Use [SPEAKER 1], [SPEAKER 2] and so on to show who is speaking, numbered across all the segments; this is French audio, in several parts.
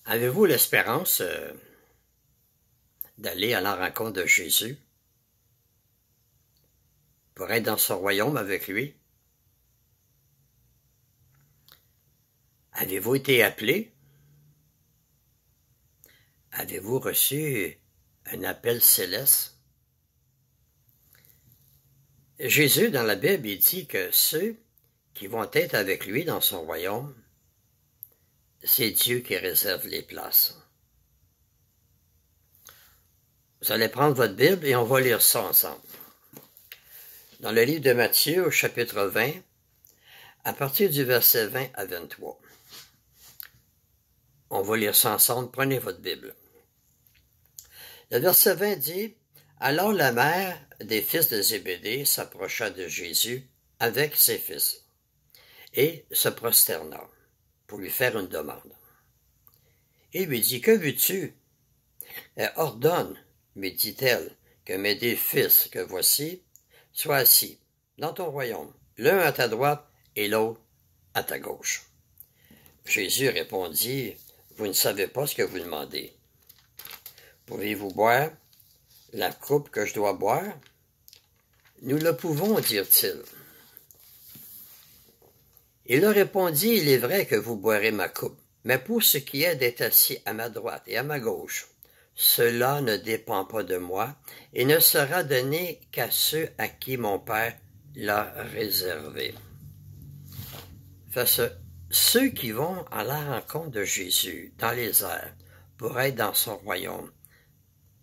[SPEAKER 1] Avez-vous l'espérance d'aller à la rencontre de Jésus pour être dans son royaume avec lui? Avez-vous été appelé? Avez-vous reçu un appel céleste? Jésus, dans la Bible, il dit que ceux qui vont être avec lui dans son royaume, c'est Dieu qui réserve les places. Vous allez prendre votre Bible et on va lire ça ensemble. Dans le livre de Matthieu, au chapitre 20, à partir du verset 20 à 23. On va lire ça ensemble. Prenez votre Bible. Le verset 20 dit, « Alors la mère des fils de Zébédée s'approcha de Jésus avec ses fils et se prosterna pour lui faire une demande. Il lui dit, « Que veux-tu? » Elle ordonne, me dit-elle, que mes deux fils que voici soient assis dans ton royaume, l'un à ta droite et l'autre à ta gauche. Jésus répondit, « Vous ne savez pas ce que vous demandez. Pouvez-vous boire la coupe que je dois boire? » Nous le pouvons, dirent-ils. Il leur répondit, « Il est vrai que vous boirez ma coupe, mais pour ce qui est d'être assis à ma droite et à ma gauche, cela ne dépend pas de moi et ne sera donné qu'à ceux à qui mon Père l'a réservé. » Ceux qui vont à la rencontre de Jésus dans les airs pour être dans son royaume,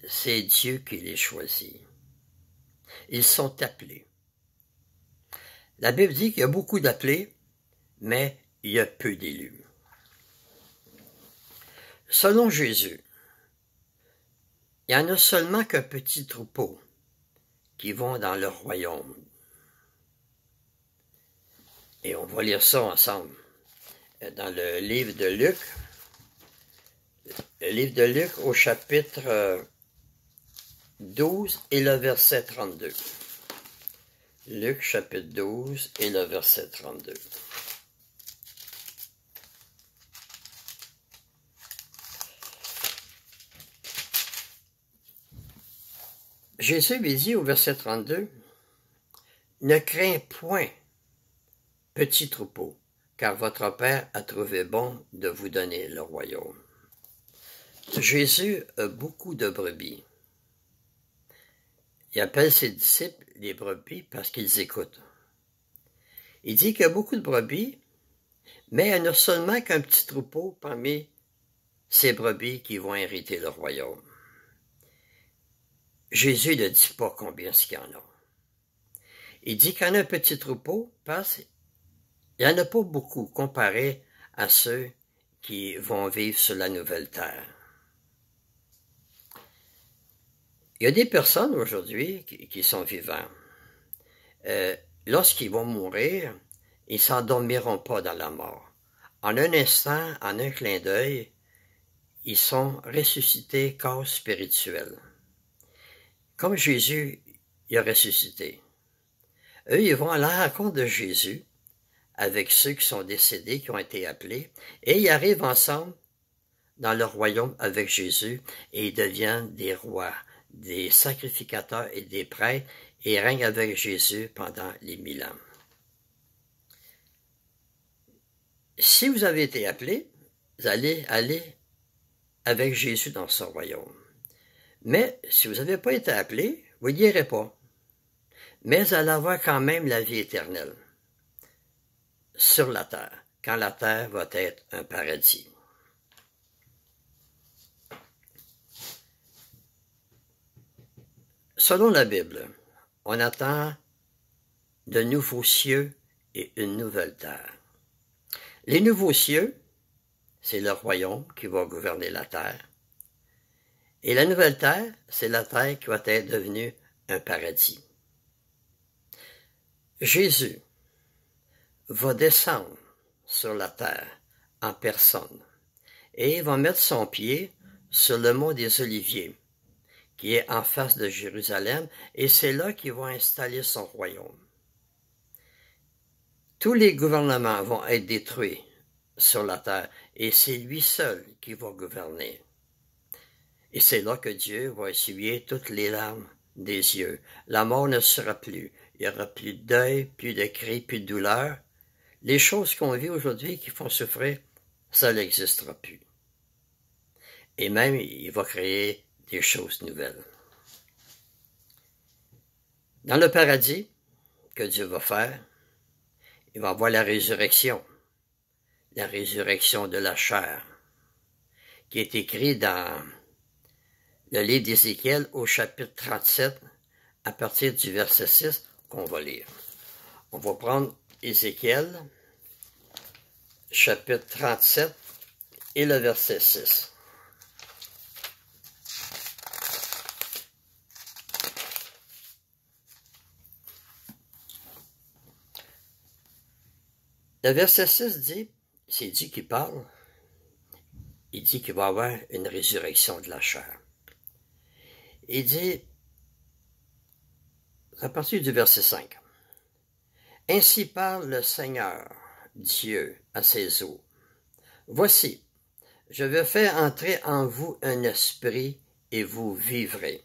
[SPEAKER 1] c'est Dieu qui les choisit. Ils sont appelés. La Bible dit qu'il y a beaucoup d'appelés, mais il y a peu d'élus. Selon Jésus, il n'y en a seulement qu'un petit troupeau qui vont dans le royaume. Et on va lire ça ensemble dans le livre de Luc. Le livre de Luc au chapitre 12 et le verset 32. Luc chapitre 12 et le verset 32. Jésus lui dit au verset 32, « Ne crains point, petit troupeau, car votre Père a trouvé bon de vous donner le royaume. » Jésus a beaucoup de brebis. Il appelle ses disciples les brebis parce qu'ils écoutent. Il dit qu'il y a beaucoup de brebis, mais il n'y en a seulement qu'un petit troupeau parmi ces brebis qui vont hériter le royaume. Jésus ne dit pas combien il y en a. Il dit qu'il y en a un petit troupeau parce qu'il n'y en a pas beaucoup comparé à ceux qui vont vivre sur la nouvelle terre. Il y a des personnes aujourd'hui qui sont vivants. Lorsqu'ils vont mourir, ils ne s'endormiront pas dans la mort. En un instant, en un clin d'œil, ils sont ressuscités corps spirituels. Comme Jésus il a ressuscité. Eux, ils vont à la rencontre de Jésus avec ceux qui sont décédés, qui ont été appelés, et ils arrivent ensemble dans le royaume avec Jésus et ils deviennent des rois, des sacrificateurs et des prêtres et règnent avec Jésus pendant les 1000 ans. Si vous avez été appelé, vous allez aller avec Jésus dans son royaume. Mais si vous n'avez pas été appelé, vous n'y irez pas. Mais vous allez avoir quand même la vie éternelle sur la terre, quand la terre va être un paradis. Selon la Bible, on attend de nouveaux cieux et une nouvelle terre. Les nouveaux cieux, c'est le royaume qui va gouverner la terre. Et la nouvelle terre, c'est la terre qui va être devenue un paradis. Jésus va descendre sur la terre en personne et il va mettre son pied sur le mont des Oliviers, qui est en face de Jérusalem, et c'est là qu'il va installer son royaume. Tous les gouvernements vont être détruits sur la terre, et c'est lui seul qui va gouverner. Et c'est là que Dieu va essuyer toutes les larmes des yeux. La mort ne sera plus. Il n'y aura plus de deuil, plus de cris, plus de douleur. Les choses qu'on vit aujourd'hui qui font souffrir, ça n'existera plus. Et même, il va créer des choses nouvelles. Dans le paradis que Dieu va faire, il va avoir la résurrection de la chair, qui est écrit dans le livre d'Ézéchiel au chapitre 37, à partir du verset 6, qu'on va lire. On va prendre Ézéchiel, chapitre 37, et le verset 6. Le verset 6 dit, c'est Dieu qui parle, il dit qu'il va y avoir une résurrection de la chair. Il dit, à partir du verset 5, « Ainsi parle le Seigneur, Dieu, à ses eaux. Voici, je vais faire entrer en vous un esprit, et vous vivrez.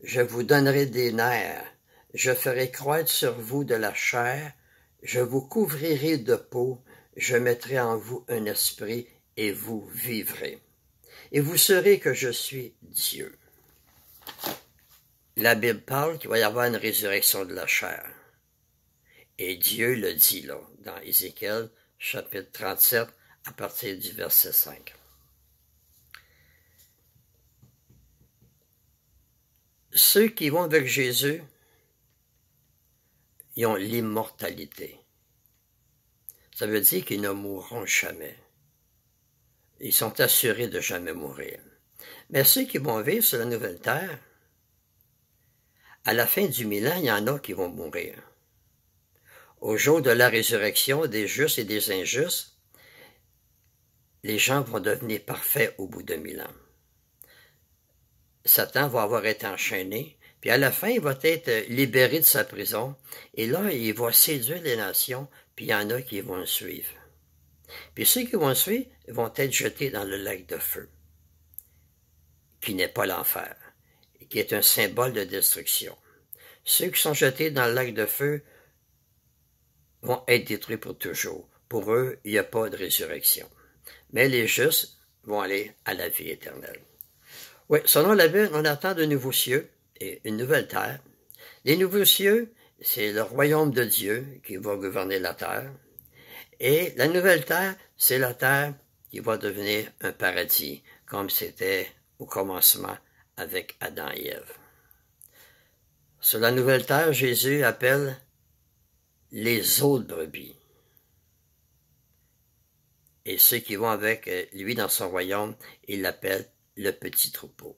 [SPEAKER 1] Je vous donnerai des nerfs, je ferai croître sur vous de la chair, je vous couvrirai de peau, je mettrai en vous un esprit, et vous vivrez. Et vous saurez que je suis Dieu. » La Bible parle qu'il va y avoir une résurrection de la chair. Et Dieu le dit là, dans Ézéchiel, chapitre 37, à partir du verset 5. Ceux qui vont avec Jésus, ils ont l'immortalité. Ça veut dire qu'ils ne mourront jamais. Ils sont assurés de jamais mourir. Mais ceux qui vont vivre sur la nouvelle terre, à la fin du millénaire, il y en a qui vont mourir. Au jour de la résurrection des justes et des injustes, les gens vont devenir parfaits au bout de 1000 ans. Satan va avoir été enchaîné, puis à la fin, il va être libéré de sa prison, et là, il va séduire les nations, puis il y en a qui vont le suivre. Puis ceux qui vont le suivre vont être jetés dans le lac de feu, qui n'est pas l'enfer, et qui est un symbole de destruction. Ceux qui sont jetés dans le lac de feu vont être détruits pour toujours. Pour eux, il n'y a pas de résurrection. Mais les justes vont aller à la vie éternelle. Oui, selon la Bible, on attend de nouveaux cieux et une nouvelle terre. Les nouveaux cieux, c'est le royaume de Dieu qui va gouverner la terre. Et la nouvelle terre, c'est la terre qui va devenir un paradis, comme c'était au commencement avec Adam et Ève. Sur la nouvelle terre, Jésus appelle les autres brebis. Et ceux qui vont avec lui dans son royaume, il l'appelle le petit troupeau.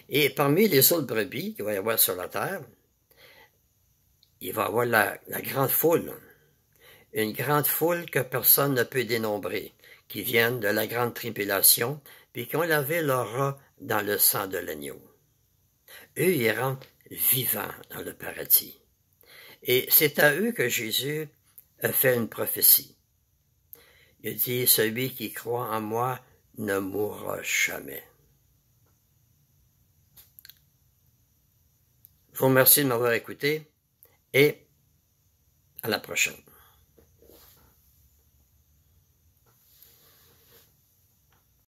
[SPEAKER 1] Et parmi les autres brebis qu'il va y avoir sur la terre, il va y avoir la grande foule. Une grande foule que personne ne peut dénombrer, qui viennent de la grande tribulation, puis qui ont lavé leur ras dans le sang de l'agneau. Eux, ils rentrent vivants dans le paradis. Et c'est à eux que Jésus a fait une prophétie. Il dit, celui qui croit en moi ne mourra jamais. Je vous remercie de m'avoir écouté et à la prochaine.